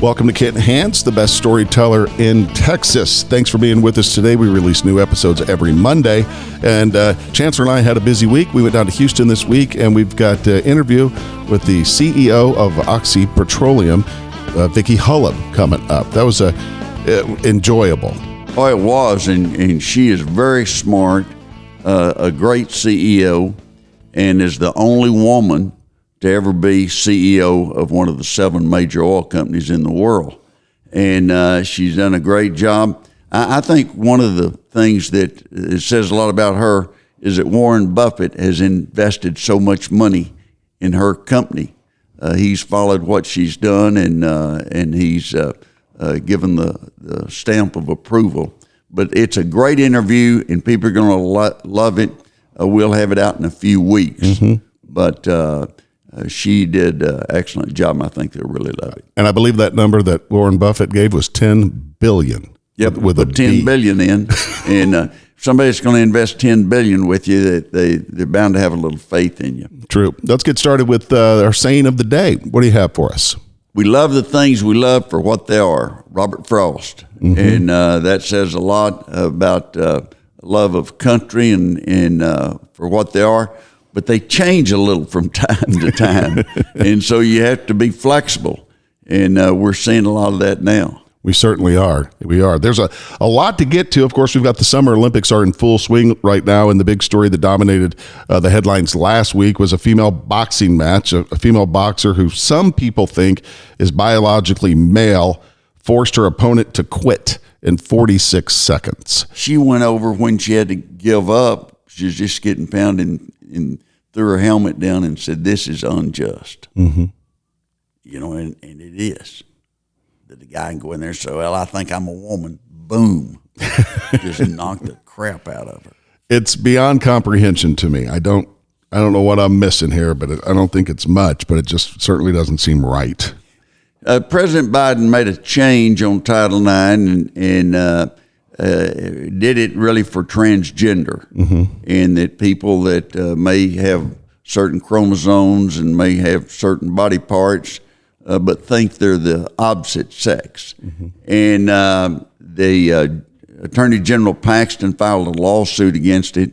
Welcome to Kent Hance, the best storyteller in Texas. Thanks for being with us today. We release new episodes every Monday. And Chancellor and I had a busy week. We went down to Houston this week, and we've got an interview with the CEO of Petroleum, Vicki Hollub, coming up. That was enjoyable. Oh, it was, and she is very smart, a great CEO, and is the only woman to ever be CEO of one of the 7 major oil companies in the world. And she's done a great job. I think one of the things that it says a lot about her is that Warren Buffett has invested so much money in her company. He's followed what she's done, and he's given the stamp of approval. But it's a great interview, and people are going to love it. We'll have it out in a few weeks. Mm-hmm. But she did an excellent job, and I think they'll really love it. And I believe that number that Warren Buffett gave was $10 billion. Yep, with a $10 billion in. And if somebody's going to invest $10 billion with you, they're bound to have a little faith in you. True. Let's get started with our saying of the day. What do you have for us? We love the things we love for what they are. Robert Frost. Mm-hmm. And that says a lot about love of country and for what they are. But they change a little from time to time. And so you have to be flexible. And we're seeing a lot of that now. We certainly are. We are. There's a lot to get to. Of course, we've got the Summer Olympics are in full swing right now. And the big story that dominated the headlines last week was a female boxing match. A female boxer who some people think is biologically male forced her opponent to quit in 46 seconds. She went over when she had to give up. She was just getting pounded and threw her helmet down and said, "This is unjust." Mm-hmm. You know, and it is. That the guy can go in there and say, "Well, I think I'm a woman." Boom. Just knocked the crap out of her. It's beyond comprehension to me. I don't know what I'm missing here, but I don't think it's much, but it just certainly doesn't seem right. President Biden made a change on Title IX and did it really for transgender, mm-hmm. and that people that may have certain chromosomes and may have certain body parts, but think they're the opposite sex. Mm-hmm. And the Attorney General Paxton filed a lawsuit against it,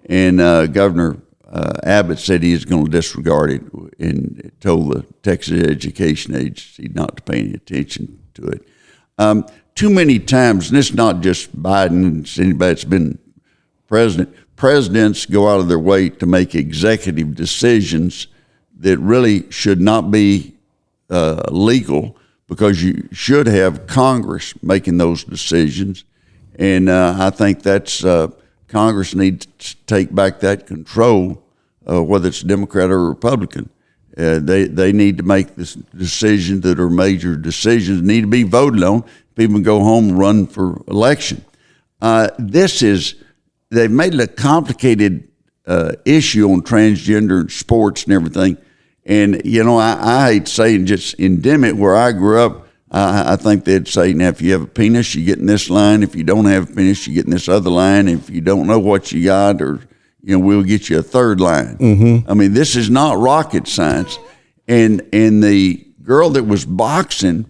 and Governor Abbott said he is going to disregard it and told the Texas Education Agency not to pay any attention to it. Too many times, and it's not just Biden, it's anybody that's been president, presidents go out of their way to make executive decisions that really should not be legal, because you should have Congress making those decisions. And I think that's Congress needs to take back that control, whether it's Democrat or Republican. They need to make this decisions that are major decisions, need to be voted on. People go home and run for election. They've made it a complicated issue on transgender and sports and everything. And, you know, I hate saying, just in Dimmitt, where I grew up, I think they'd say, now, if you have a penis, you get in this line. If you don't have a penis, you get in this other line. If you don't know what you got, or, you know, we'll get you a third line. Mm-hmm. I mean, this is not rocket science. And the girl that was boxing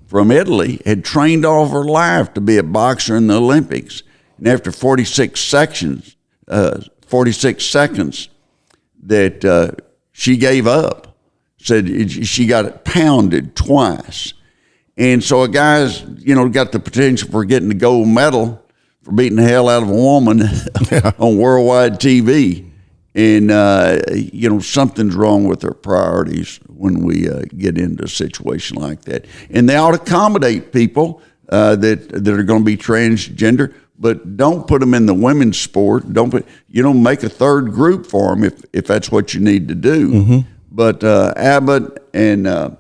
from Italy had trained all of her life to be a boxer in the Olympics. And after 46 seconds that she gave up, said she got it pounded twice. And so a guy's, you know, got the potential for getting the gold medal for beating the hell out of a woman on worldwide TV. And, you know, something's wrong with our priorities when we get into a situation like that. And they ought to accommodate people that are going to be transgender, but don't put them in the women's sport. Make a third group for them if that's what you need to do. Mm-hmm. But Abbott and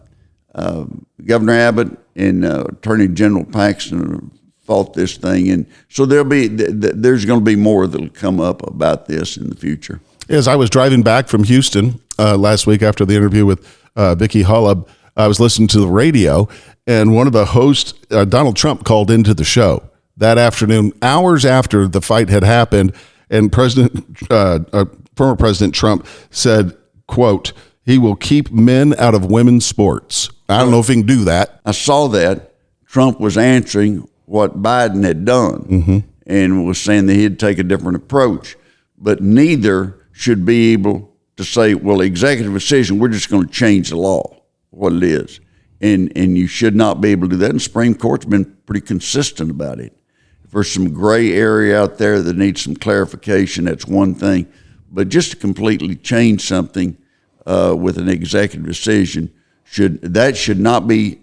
Governor Abbott and Attorney General Paxton fought this thing, and so there's going to be more that'll come up about this in the future. As I was driving back from Houston last week after the interview with Vicki Hollub, I was listening to the radio, and one of the hosts, Donald Trump, called into the show that afternoon, hours after the fight had happened, and former President Trump said, quote, "He will keep men out of women's sports," I don't know if he can do that. I saw that Trump was answering what Biden had done and was saying that he'd take a different approach. But neither should be able to say, well, executive decision, we're just going to change the law, what it is. And you should not be able to do that. And the Supreme Court's been pretty consistent about it. If there's some gray area out there that needs some clarification, that's one thing. But just to completely change something with an executive decision, should not be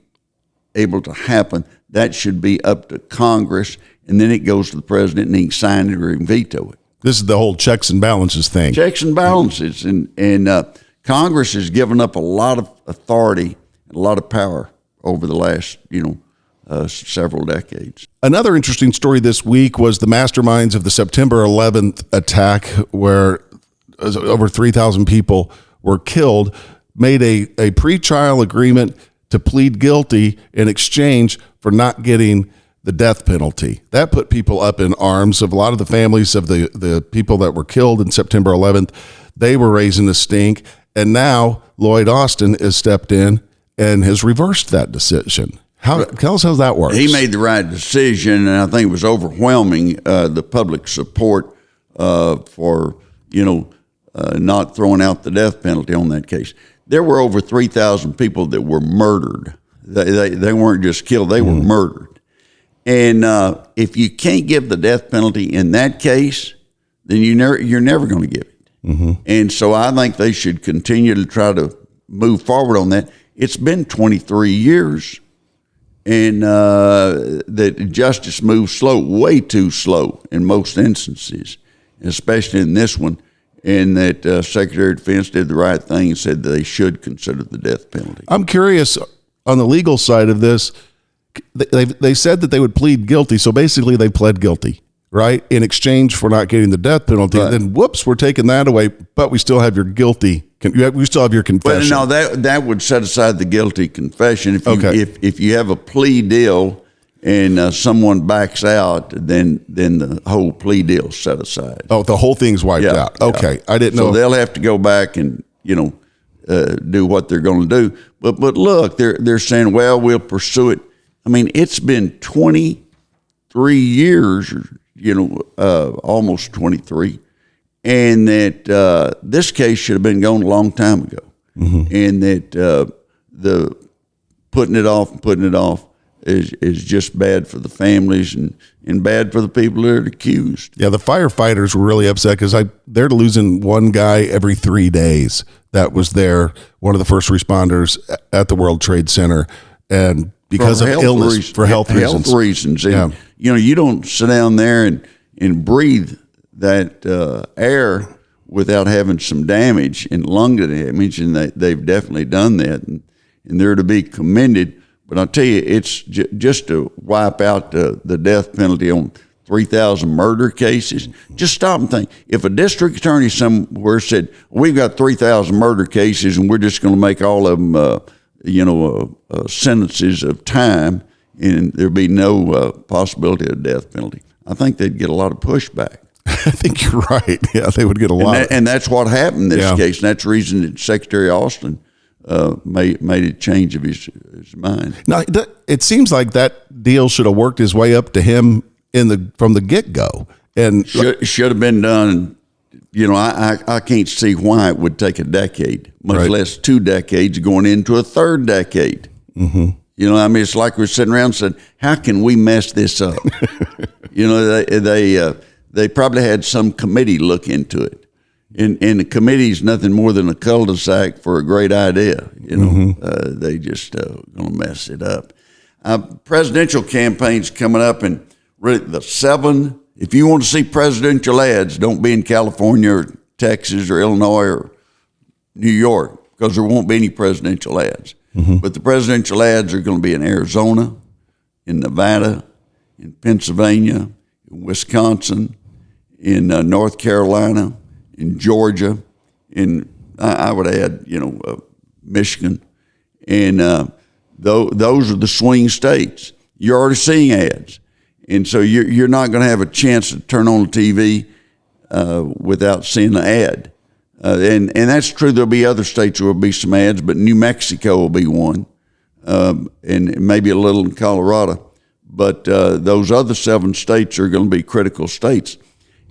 able to happen. That should be up to Congress, and then it goes to the president, and he can sign it or he can veto it. This is the whole checks and balances thing. Checks and balances, and Congress has given up a lot of authority, a lot of power over the last, several decades. Another interesting story this week was the masterminds of the September 11th attack, where over 3,000 people were killed, made a pretrial agreement to plead guilty in exchange for not getting the death penalty. That put people up in arms. Of a lot of the families of the people that were killed in September 11th, they were raising the stink. And now Lloyd Austin has stepped in and has reversed that decision. Tell us how that works. He made the right decision, and I think it was overwhelming, the public support for, not throwing out the death penalty on that case. There were over 3,000 people that were murdered. They weren't just killed, they were murdered. And if you can't give the death penalty in that case, then you're never going to give it. And so I think they should continue to try to move forward on that. It's been 23 years, and that justice moves slow, way too slow in most instances, especially in this one. And that Secretary of Defense did the right thing and said that they should consider the death penalty. I'm curious, on the legal side of this, they said that they would plead guilty. So basically they pled guilty, right? In exchange for not getting the death penalty. Right. Then, whoops, we're taking that away, but we still have your guilty. We still have your confession. But no, that would set aside the guilty confession. If you have a plea deal and someone backs out, then the whole plea deal is set aside. Oh, the whole thing's wiped out. Okay, I didn't know. So they'll have to go back and do what they're going to do. But look, they're saying, well, we'll pursue it. I mean, it's been 23 years, almost 23, and that this case should have been going a long time ago, and that the putting it off is just bad for the families and bad for the people that are accused. Yeah, the firefighters were really upset because they're losing one guy every 3 days that was there, one of the first responders at the World Trade Center, and because of illness, for health reasons. And, you don't sit down there and breathe that air without having some damage and lung damage, and they've definitely done that, and they're to be commended. But I'll tell you, it's just to wipe out the death penalty on 3,000 murder cases. Just stop and think. If a district attorney somewhere said, we've got 3,000 murder cases and we're just going to make all of them, sentences of time, and there'd be no possibility of death penalty, I think they'd get a lot of pushback. I think you're right. Yeah, they would get a lot. And that's what happened in this case. And that's the reason that Secretary Austin made a change of his mind. Now, it seems like that deal should have worked his way up to him from the get-go. And should have been done. I can't see why it would take a decade, much less 2 decades, going into a third decade. It's like we're sitting around saying, how can we mess this up? They probably had some committee look into it. And the committee's nothing more than a cul-de-sac for a great idea. They just going to mess it up. Presidential campaign's coming up, and really if you want to see presidential ads, don't be in California or Texas or Illinois or New York, because there won't be any presidential ads. But the presidential ads are going to be in Arizona, in Nevada, in Pennsylvania, in Wisconsin, in North Carolina, in Georgia, I would add, Michigan, and those are the swing states. You're already seeing ads, and so you're not going to have a chance to turn on the TV without seeing the ad. And that's true. There'll be other states where there'll be some ads, but New Mexico will be one. and maybe a little in Colorado. But those other 7 states are going to be critical states.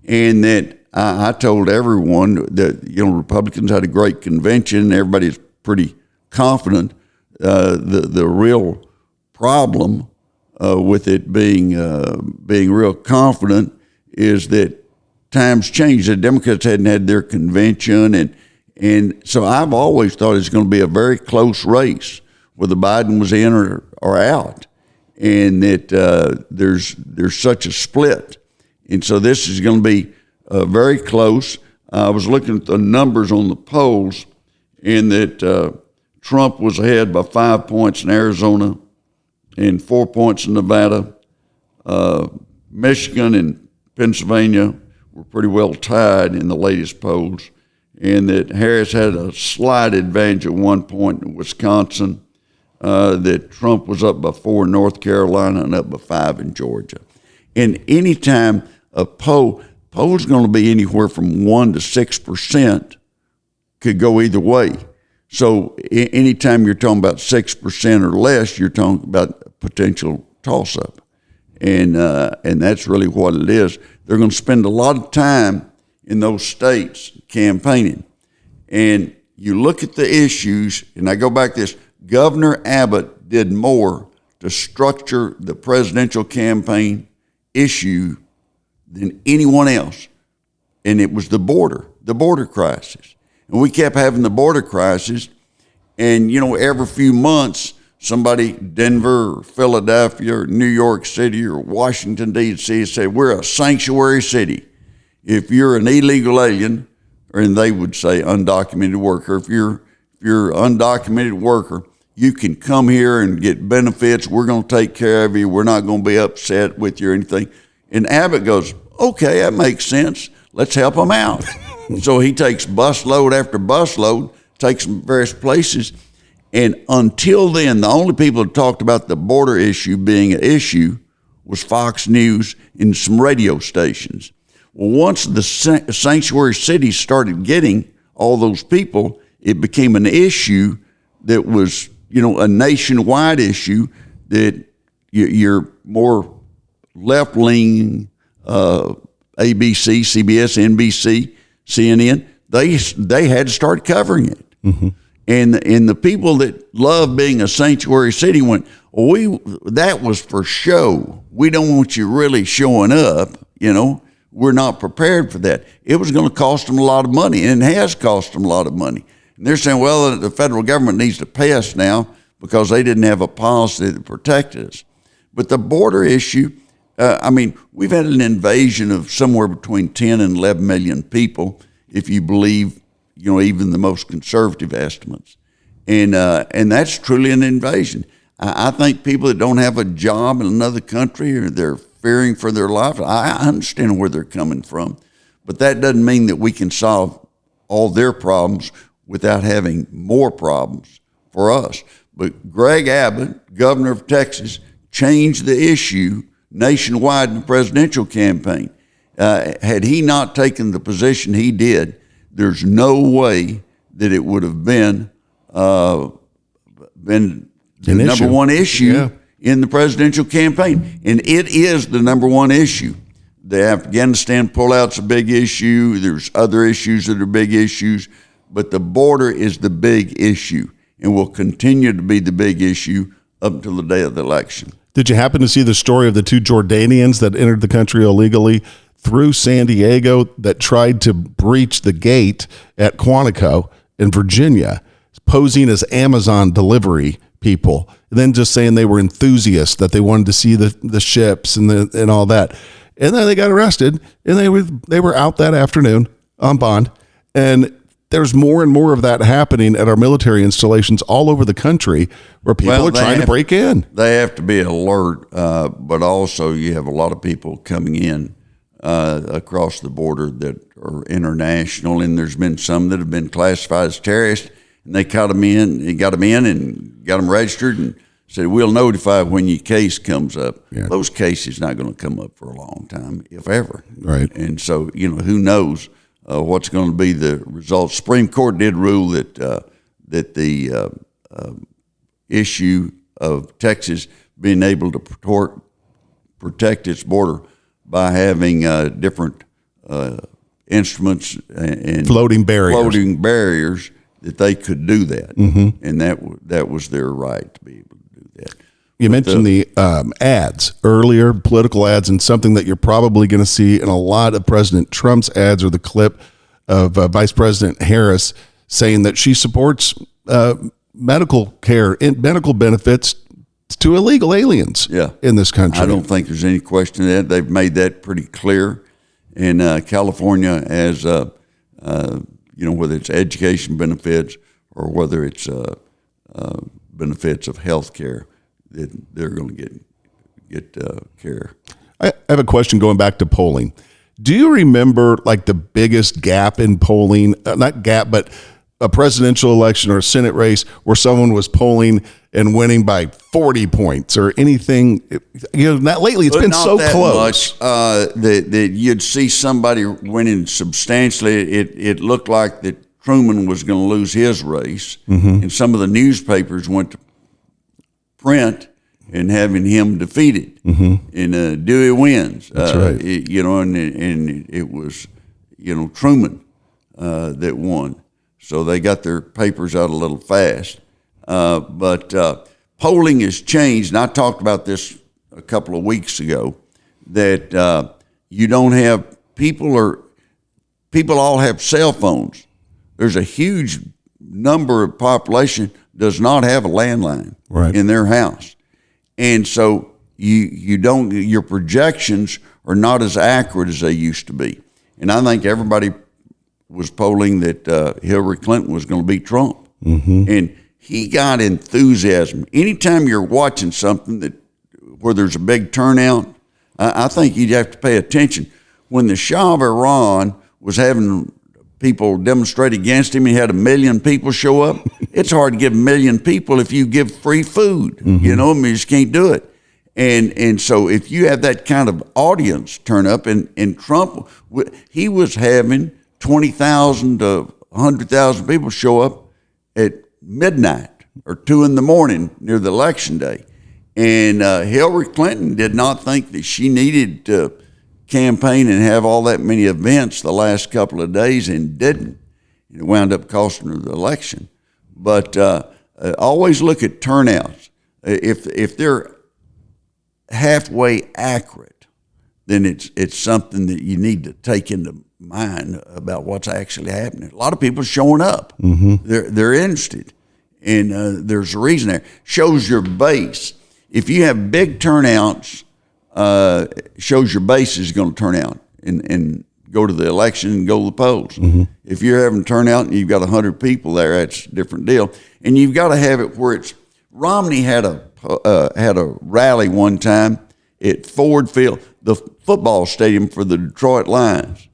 And that I told everyone that, Republicans had a great convention. Everybody's pretty confident. The real problem with it being real confident is that times change. The Democrats hadn't had their convention, and so I've always thought it's going to be a very close race, whether Biden was in or out, and that there's such a split, and so this is going to be very close. I was looking at the numbers on the polls, and that Trump was ahead by 5 points in Arizona, and 4 points in Nevada. Michigan and Pennsylvania were pretty well tied in the latest polls, and that Harris had a slight advantage at 1 point in Wisconsin, that Trump was up by 4 in North Carolina and up by 5 in Georgia. And anytime a poll's going to be anywhere from 1% to 6%, could go either way. So anytime you're talking about 6% or less, you're talking about a potential toss-up. And that's really what it is. They're going to spend a lot of time in those states campaigning. And you look at the issues, and I go back to this, Governor Abbott did more to structure the presidential campaign issue than anyone else. And it was the border crisis. And we kept having the border crisis. And, every few months, somebody, Denver or Philadelphia or New York City or Washington, D.C., said, we're a sanctuary city. If you're an illegal alien, and they would say undocumented worker, if you're an undocumented worker, you can come here and get benefits. We're going to take care of you. We're not going to be upset with you or anything. And Abbott goes, okay, that makes sense. Let's help them out. So he takes busload after busload, takes them various places. And until then, the only people that talked about the border issue being an issue was Fox News and some radio stations. Well, once the sanctuary cities started getting all those people, it became an issue that was, a nationwide issue that your more left-leaning ABC, CBS, NBC, CNN, they had to start covering it. Mm-hmm. And the people that love being a sanctuary city went, that was for show. We don't want you really showing up, We're not prepared for that. It was going to cost them a lot of money, and it has cost them a lot of money. And they're saying, well, the federal government needs to pay us now because they didn't have a policy that protected us. But the border issue, we've had an invasion of somewhere between 10 and 11 million people, if you believe, even the most conservative estimates. And that's truly an invasion. I think people that don't have a job in another country or they're fearing for their life, I understand where they're coming from. But that doesn't mean that we can solve all their problems without having more problems for us. But Greg Abbott, governor of Texas, changed the issue nationwide in the presidential campaign. Had he not taken the position he did, there's no way that it would have been the number one issue in the presidential campaign. And it is the number one issue. The Afghanistan pullout's a big issue. There's other issues that are big issues. But the border is the big issue and will continue to be the big issue up until the day of the election. Did you happen to see the story of the 2 Jordanians that entered the country illegally through San Diego that tried to breach the gate at Quantico in Virginia, posing as Amazon delivery people, and then just saying they were enthusiasts, that they wanted to see the ships and all that. And then they got arrested, and they were out that afternoon on bond. And there's more and more of that happening at our military installations all over the country where people are trying to break in. They have to be alert, but also you have a lot of people coming in across the border that are international, and there's been some that have been classified as terrorists, and they got them in and got them registered and said, we'll notify when your case comes up. Yeah. Those cases not going to come up for a long time, if ever. Right. And so, who knows what's going to be the results. Supreme Court did rule that the issue of Texas being able to protect its border by having different instruments and floating barriers that they could do that, and that was their right to be able to do that. You mentioned the ads earlier, political ads, and something that you're probably going to see in a lot of President Trump's ads, or the clip of Vice President Harris saying that she supports medical care and medical benefits to illegal aliens in this country. I don't think there's any question of that. They've made that pretty clear. In California, as whether it's education benefits or whether it's benefits of health care, that they're going to get care. I have a question going back to polling. Do you remember like the biggest gap in polling? Not gap, but a presidential election or a Senate race where someone was polling and winning by 40 points or anything? Not lately. It's been so close. That you'd see somebody winning substantially. It looked like that Truman was going to lose his race, and some of the newspapers went to print and having him defeated, and Dewey wins. That's right. And it was Truman that won. So they got their papers out a little fast. But polling has changed, and I talked about this a couple of weeks ago, that you don't have people all have cell phones. There's a huge number of population does not have a landline in their house. And so your projections are not as accurate as they used to be. And I think everybody was polling that Hillary Clinton was going to beat Trump. And he got enthusiasm. Anytime you're watching something where there's a big turnout, I think you'd have to pay attention. When the Shah of Iran was having people demonstrate against him, he had 1 million people show up. It's hard to give 1 million people if you give free food. You just can't do it. And so if you have that kind of audience turn up, and Trump, he was having 20,000 to 100,000 people show up at midnight or 2 a.m. near the election day. And Hillary Clinton did not think that she needed to campaign and have all that many events the last couple of days, and didn't. It wound up costing her the election. But always look at turnouts. If they're halfway accurate, then it's something that you need to take into mind about what's actually happening. A lot of people showing up. They're interested, and there's a reason there. Shows your base. If you have big turnouts, shows your base is going to turn out and go to the election and go to the polls. If you're having turnout and you've got 100 people there, that's a different deal. And you've got to have it where it's. Romney had a rally one time at Ford Field, the football stadium for the Detroit Lions.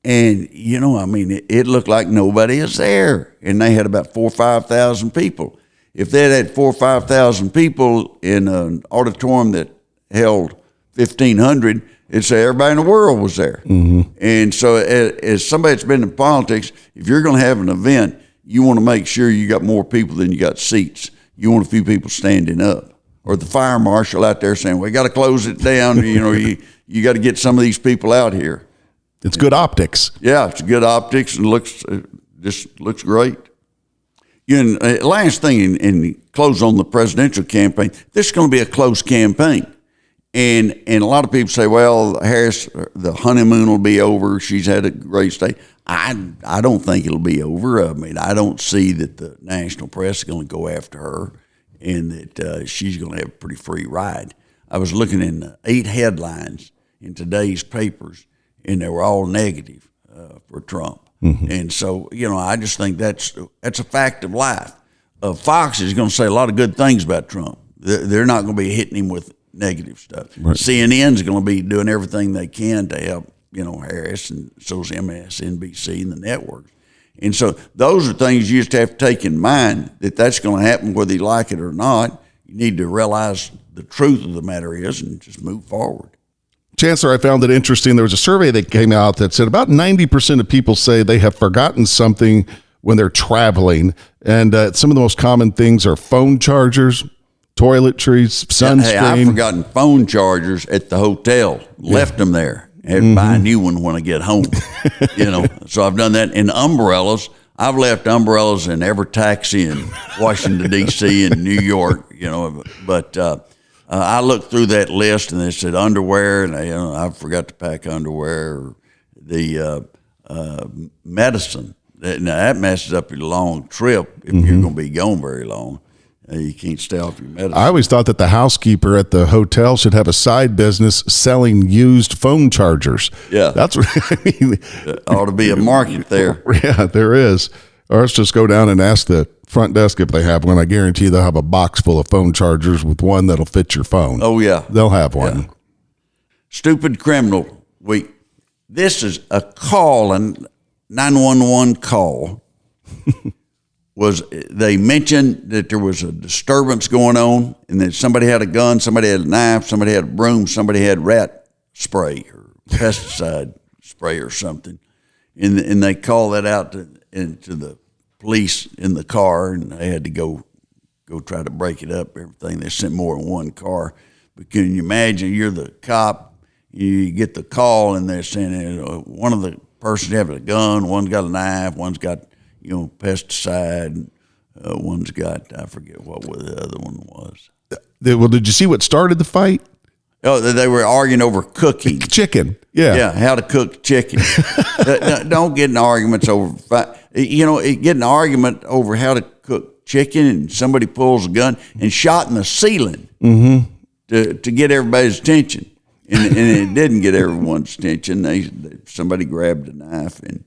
And, it looked like nobody is there. And they had about 4,000 or 5,000 people. If they had 4,000 or 5,000 people in an auditorium that held 1,500, it'd say everybody in the world was there. And so as somebody that's been in politics, if you're going to have an event, you want to make sure you got more people than you got seats. You want a few people standing up. Or the fire marshal out there saying, we got to close it down. You got to get some of these people out here. It's good optics. Yeah, it's good optics, and just looks great. Last thing, and close on the presidential campaign, this is going to be a close campaign. And a lot of people say, well, Harris, the honeymoon will be over. She's had a great stay. I don't think it'll be over. I don't see that the national press is going to go after her and that she's going to have a pretty free ride. I was looking in 8 headlines in today's papers, and they were all negative for Trump. And so, I just think that's a fact of life. Fox is going to say a lot of good things about Trump. They're not going to be hitting him with negative stuff. Right. CNN's going to be doing everything they can to help, Harris, and so is MSNBC and the networks. And so those are things you just have to take in mind, that's going to happen whether you like it or not. You need to realize the truth of the matter is and just move forward. Chancellor, I found it interesting. There was a survey that came out that said about 90% of people say they have forgotten something when they're traveling. And some of the most common things are phone chargers, toiletries, sunscreen. Hey, I've forgotten phone chargers at the hotel. Left them there. Had to buy a new one when I get home. So I've done that. And umbrellas, I've left umbrellas in every taxi in Washington, D.C. and New York, But I looked through that list, and they said underwear, and I forgot to pack underwear. Or the medicine. Now, that messes up your long trip if you're going to be gone very long. You can't stay off your medicine. I always thought that the housekeeper at the hotel should have a side business selling used phone chargers. Yeah. That's what I mean. There ought to be a market there. Yeah, there is. Or let's just go down and ask the front desk if they have one. I guarantee they'll have a box full of phone chargers with one that'll fit your phone. Oh, yeah. They'll have one. Yeah. Stupid criminal week. This is a call, a 911 call. They mentioned that there was a disturbance going on, and that somebody had a gun, somebody had a knife, somebody had a broom, somebody had rat spray or pesticide spray or something, and they called that out to the police in the car, and they had to go try to break it up. Everything, they sent more than one car. But can you imagine? You're the cop, you get the call, and they're saying one of the persons having a gun, one's got a knife, one's got pesticide. One's got, I forget what the other one was. Well, did you see what started the fight? Oh, they were arguing over cooking. Chicken. Yeah. Yeah, how to cook chicken. Don't get in arguments over, get an argument over how to cook chicken, and somebody pulls a gun and shot in the ceiling to get everybody's attention. And it didn't get everyone's attention. Somebody grabbed a knife, and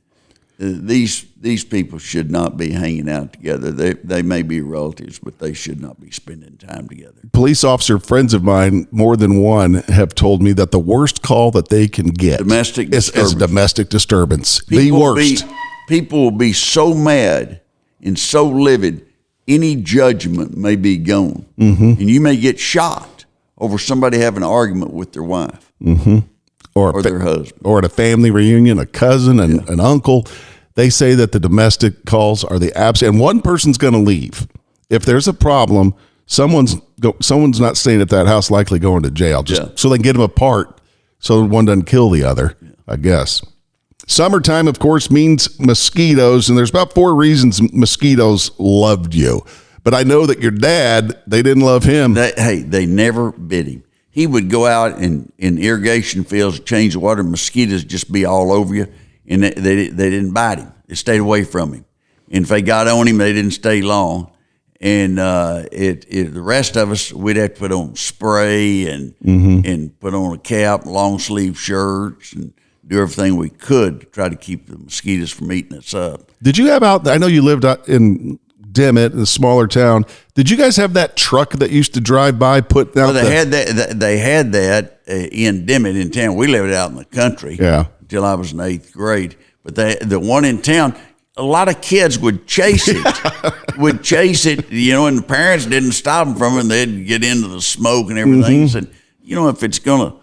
these people should not be hanging out together. They may be relatives, but they should not be spending time together. Police officer friends of mine, more than one, have told me that the worst call that they can get is domestic disturbance. The worst. People will be so mad and so livid, any judgment may be gone. And you may get shot over somebody having an argument with their wife. Or their husband. Or at a family reunion, a cousin and an uncle. They say that the domestic calls are the absolute, and one person's going to leave. If there's a problem, someone's not staying at that house, likely going to jail, so they can get them apart so one doesn't kill the other, I guess. Summertime, of course, means mosquitoes, and there's about 4 reasons mosquitoes loved you. But I know that your dad, they didn't love him. They never bit him. He would go out in irrigation fields, change the water, mosquitoes just be all over you, and they didn't bite him. They stayed away from him. And if they got on him, they didn't stay long. And the rest of us, we'd have to put on spray and put on a cap, long sleeve shirts, and do everything we could to try to keep the mosquitoes from eating us up. Did you have I know you lived out in Dimmitt, a smaller town. Did you guys have that truck that used to drive by, put out? Well, they had that in Dimmitt in town. We lived out in the country until I was in 8th grade. But the one in town, a lot of kids would chase it, and the parents didn't stop them from it, and they'd get into the smoke and everything. And said, if it's going to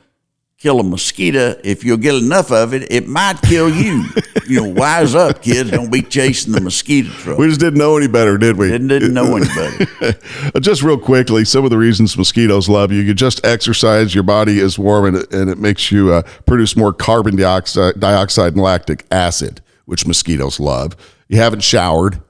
kill a mosquito, if you'll get enough of it, it might kill you. Wise up, kids. Don't be chasing the mosquito truck. We just didn't know any better, did we? Didn't know any better. Just real quickly, some of the reasons mosquitoes love you. You just exercise, your body is warm, and it makes you produce more carbon dioxide and lactic acid, which mosquitoes love. You haven't showered.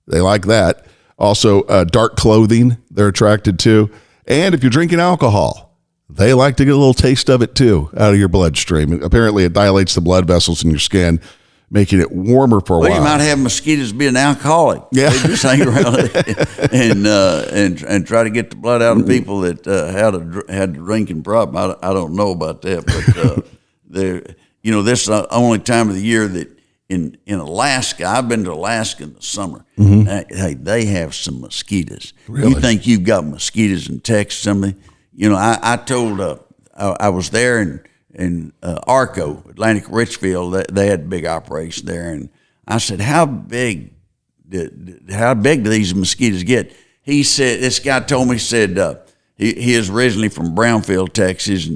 They like that. Also, dark clothing they're attracted to. And if you're drinking alcohol, they like to get a little taste of it, too, out of your bloodstream. Apparently, it dilates the blood vessels in your skin, making it warmer for a while. You might have mosquitoes be an alcoholic. Yeah. They just hang around and try to get the blood out of people that had a drinking problem. I don't know about that, but this is the only time of the year that in Alaska, I've been to Alaska in the summer. They have some mosquitoes. Really? You think you've got mosquitoes in Texas, something? I told I was there in Arco, Atlantic Richfield. They had a big operation there, and I said, "How big do these mosquitoes get?" He said, "This guy told me." He said he is originally from Brownfield, Texas,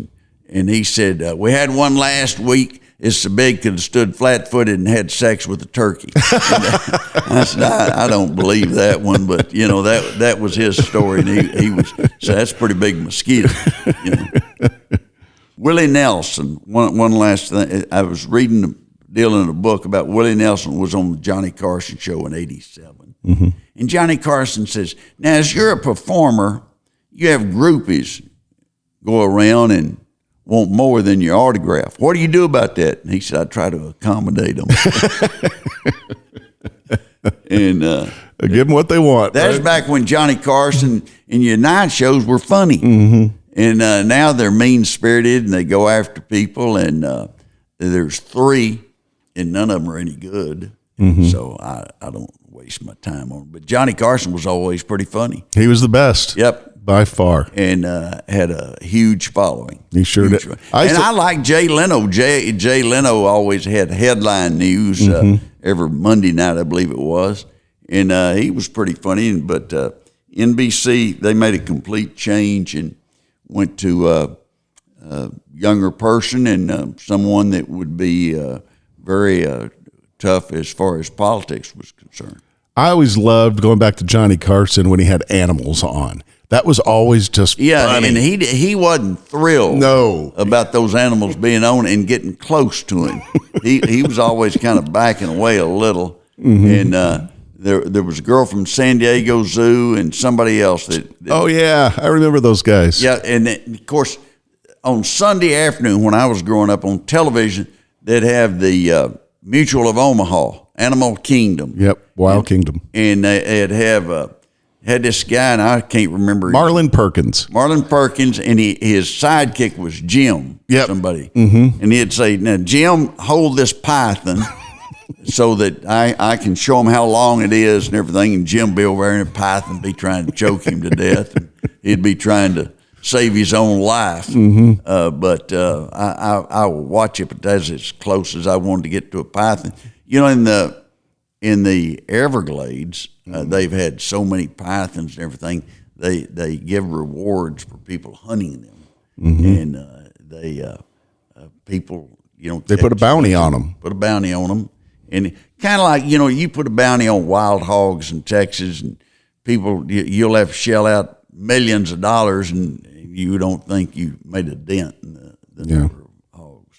and he said we had one last week it's so big could have stood flat-footed and had sex with a turkey. I said, I don't believe that one, but that was his story, and he was so that's a pretty big mosquito. Willie Nelson. One last thing, I was dealing in a book about Willie Nelson was on the Johnny Carson show in '87, and Johnny Carson says, "Now, as you're a performer, you have groupies go around and want more than your autograph. What do you do about that?" And he said, "I try to accommodate them." And give them what they want. That's right? back when Johnny Carson and your night shows were funny. And now they're mean-spirited and they go after people. And there's 3, and none of them are any good. So I don't waste my time on it. But Johnny Carson was always pretty funny. He was the best. Yep. By far. And had a huge following. He sure did. I like Jay Leno. Jay Leno always had headline news every Monday night, I believe it was. And he was pretty funny. But NBC, they made a complete change and went to a younger person and someone that would be very tough as far as politics was concerned. I always loved going back to Johnny Carson when he had animals on. That was always just funny. And he wasn't thrilled about those animals being on and getting close to him. he was always kind of backing away a little. And there was a girl from San Diego Zoo and somebody else that oh yeah, I remember those guys. Yeah, and of course on Sunday afternoon when I was growing up on television, they'd have the Mutual of Omaha, Animal Kingdom. Yep, Wild Kingdom. And they'd have had this guy, and I can't remember. Marlon Perkins, and his sidekick was Jim. Yep. Somebody. And he'd say, "Now, Jim, hold this python so that I can show him how long it is and everything." And Jim be over there, and the python be trying to choke him to death. And he'd be trying to save his own life. But I will watch it, but that's as close as I wanted to get to a python. In the Everglades, they've had so many pythons and everything. They give rewards for people hunting them, and people they put a bounty on them. Put a bounty on them, and kind of like you put a bounty on wild hogs in Texas, and people you'll have to shell out millions of dollars, and you don't think you made a dent in the number of hogs.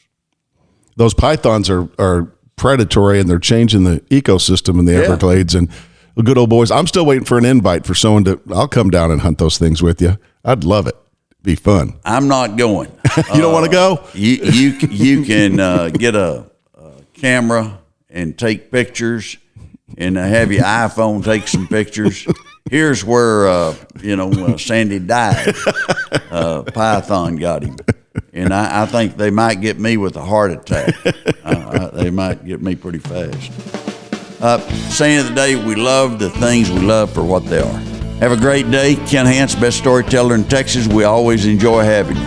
Those pythons are predatory, and they're changing the ecosystem in the Everglades. And the good old boys, I'm still waiting for an invite for someone I'll come down and hunt those things with you. I'd love it. Be fun. I'm not going. You don't want to go? You can get a camera and take pictures, and have your iPhone take some pictures. Here's where Sandy died. Python got him. And I think they might get me with a heart attack. They might get me pretty fast. Saying of the day, we love the things we love for what they are. Have a great day. Kent Hance, best storyteller in Texas. We always enjoy having you.